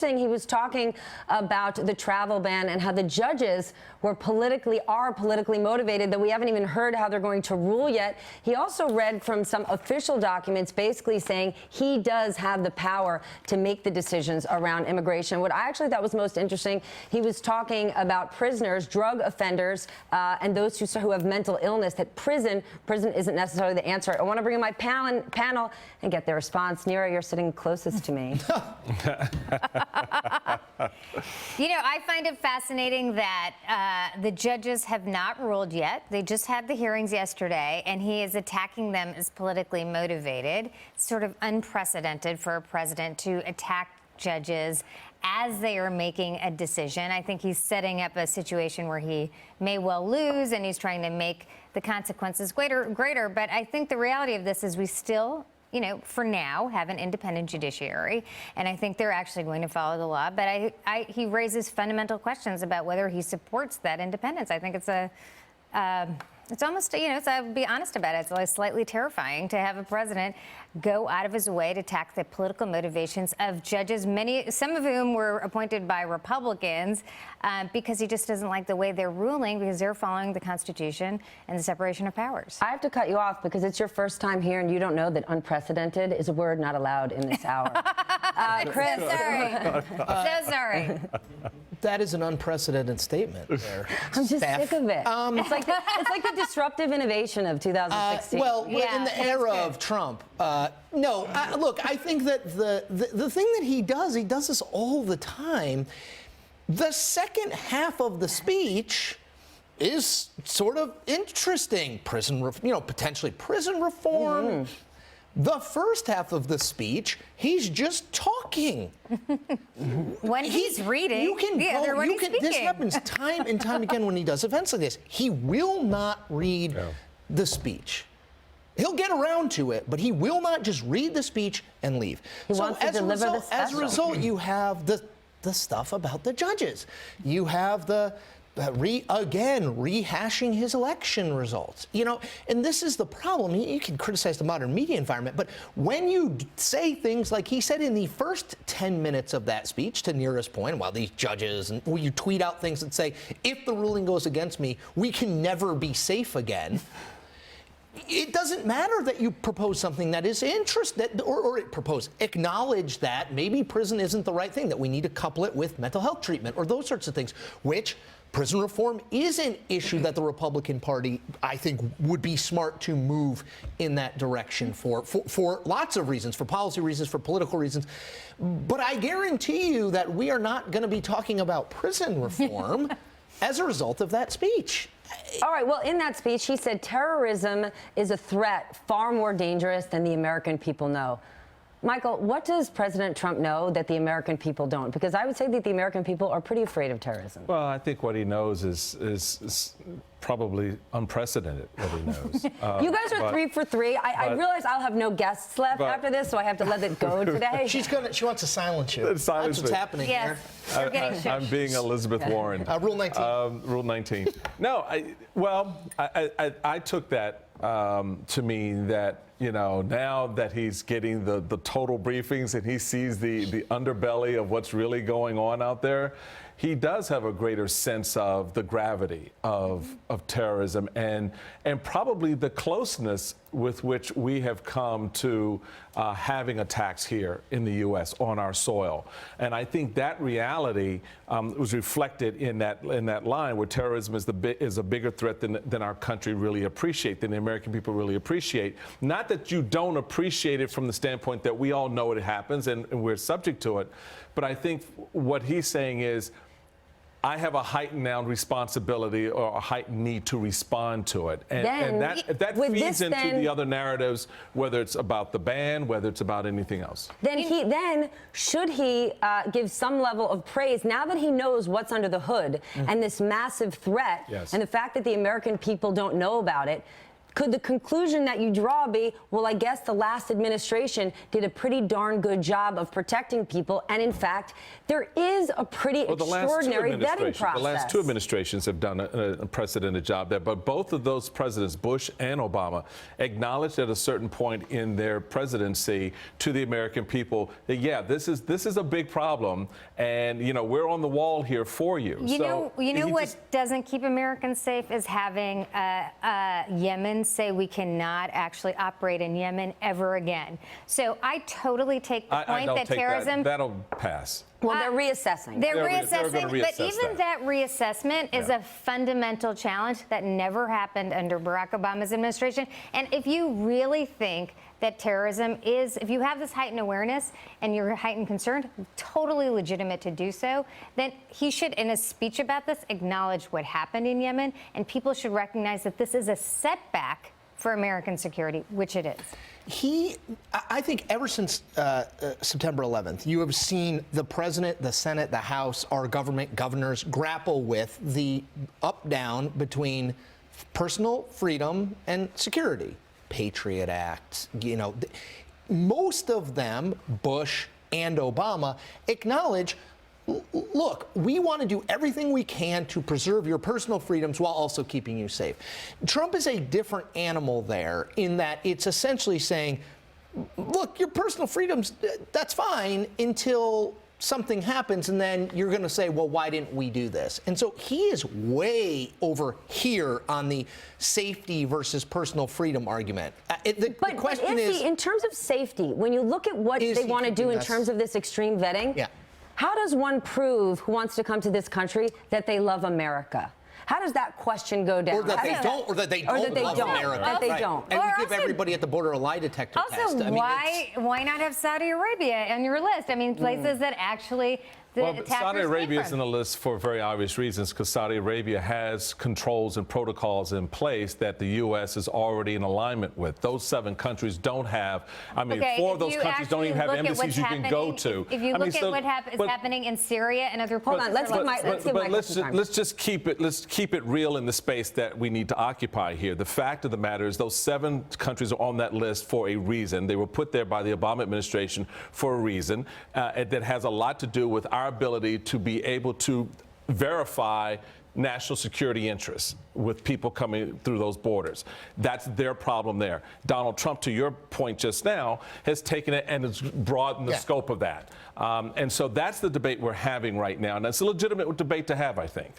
He was talking about the travel ban and how the judges are politically motivated, that we haven't even heard how they're going to rule yet. He also read from some official documents basically saying he does have the power to make the decisions around immigration. What I actually thought was most interesting, he was talking about prisoners, drug offenders, and those who have mental illness, that prison isn't necessarily the answer. I want to bring in my panel and get their response. Neera, you're sitting closest to me. You know, I find it fascinating that the judges have not ruled yet. They just had the hearings yesterday, and he is attacking them as politically motivated. It's sort of unprecedented for a president to attack judges as they are making a decision. I think he's setting up a situation where he may well lose, and he's trying to make the consequences greater. But I think the reality of this is we still, you know, for now, have an independent judiciary, and I think they're actually going to follow the law. But he raises fundamental questions about whether he supports that independence. I think it's it's almost, you know, I'll be honest about it, it's slightly terrifying to have a president go out of his way to attack the political motivations of judges, some of whom were appointed by Republicans, because he just doesn't like the way they're ruling, because they're following the Constitution and the separation of powers. I have to cut you off because it's your first time here and you don't know that unprecedented is a word not allowed in this hour. Chris. So sorry. So sorry. That is an unprecedented statement there. I'm just sick of it. It's like the disruptive innovation of 2016. In the era of Trump, look, I think that the thing that he does this all the time. The second half of the speech is sort of interesting. Potentially prison reform. Mm-hmm. The first half of the speech, he's just talking. When he's reading, this happens time and time again when he does events like this. He will not read the speech. He'll get around to it, but he will not just read the speech and leave. He wants to deliver the special. As a result, you have the stuff about the judges. You have the rehashing his election results. You know, and this is the problem. You can criticize the modern media environment, but when you say things like he said in the first 10 minutes of that speech, to Neera's point, while these judges, and you tweet out things that say, if the ruling goes against me, we can never be safe again. It doesn't matter that you propose something that is acknowledge that maybe prison isn't the right thing, that we need to couple it with mental health treatment or those sorts of things, which prison reform is an issue that the Republican Party, I think, would be smart to move in that direction for lots of reasons, for policy reasons, for political reasons. But I guarantee you that we are not going to be talking about prison reform as a result of that speech. All right, well, in that speech, he said terrorism is a threat far more dangerous than the American people know. Michael, what does President Trump know that the American people don't? Because I would say that the American people are pretty afraid of terrorism. Well, I think what he knows is probably unprecedented, what he knows. You guys are 3 for 3. I realize I'll have no guests left after this, so I have to let it go today. She wants to silence you. That's what's happening here. I'm being Elizabeth Warren. Rule 19. Rule 19. No, I took that to mean that, you know, now that he's getting the total briefings and he sees the underbelly of what's really going on out there, he does have a greater sense of the gravity of terrorism and probably the closeness with which we have come to having attacks here in the U.S. on our soil. And I think that reality was reflected in that line where terrorism is a bigger threat than our country really appreciate, than the American people really appreciate. Not that you don't appreciate it from the standpoint that we all know it happens and we're subject to it, but I think what he's saying is, I have a heightened now responsibility or a heightened need to respond to it. And that feeds into the other narratives, whether it's about the ban, whether it's about anything else. Then should he give some level of praise now that he knows what's under the hood and this massive threat and the fact that the American people don't know about it? could the conclusion that you draw be, well, I guess the last administration did a pretty darn good job of protecting people, and in fact, there is a pretty extraordinary vetting process. The last two administrations have done a unprecedented job there, but both of those presidents, Bush and Obama, acknowledged at a certain point in their presidency to the American people that, yeah, this is a big problem, and we're on the wall here for you. You know what doesn't keep Americans safe is having Yemen say we cannot actually operate in Yemen ever again. So I totally take the point that terrorism. That'll pass. Well, they're reassessing. They're reassessing, gonna reassess but even that reassessment is a fundamental challenge that never happened under Barack Obama's administration. And if you really think that terrorism is, if you have this heightened awareness and you're heightened concern, totally legitimate to do so, then he should, in a speech about this, acknowledge what happened in Yemen, and people should recognize that this is a setback for American security, which it is. I think ever since September 11th, you have seen the president, the Senate, the House, our government, governors grapple with the up-down between personal freedom and security. Patriot Act, most of them, Bush and Obama, acknowledge, look, we want to do everything we can to preserve your personal freedoms while also keeping you safe. Trump is a different animal there in that it's essentially saying, look, your personal freedoms, that's fine until something happens, and then you're going to say, well, why didn't we do this? And so he is way over here on the safety versus personal freedom argument. The question is, in terms of safety, when you look at what they want to do in terms of this extreme vetting, how does one prove who wants to come to this country that they love America? How does that question go down? Or that they don't, or that they don't love America. That they don't. And we give everybody at the border a lie detector test. Also, why not have Saudi Arabia on your list? I mean, places that actually the attackers Saudi Arabia came is in the list for very obvious reasons, because Saudi Arabia has controls and protocols in place that the U.S. is already in alignment with. Those 7 countries don't have. I mean, 4 of those countries don't even have embassies you can go to. If you look at what is happening in Syria and other places, let's just keep it real in the space that we need to occupy here. The fact of the matter is, those 7 countries are on that list for a reason. They were put there by the Obama administration for a reason that has a lot to do with our ability to be able to verify national security interests with people coming through those borders. That's their problem there. Donald Trump, to your point just now, has taken it and has broadened the scope of that. And so that's the debate we're having right now. And that's a legitimate debate to have, I think.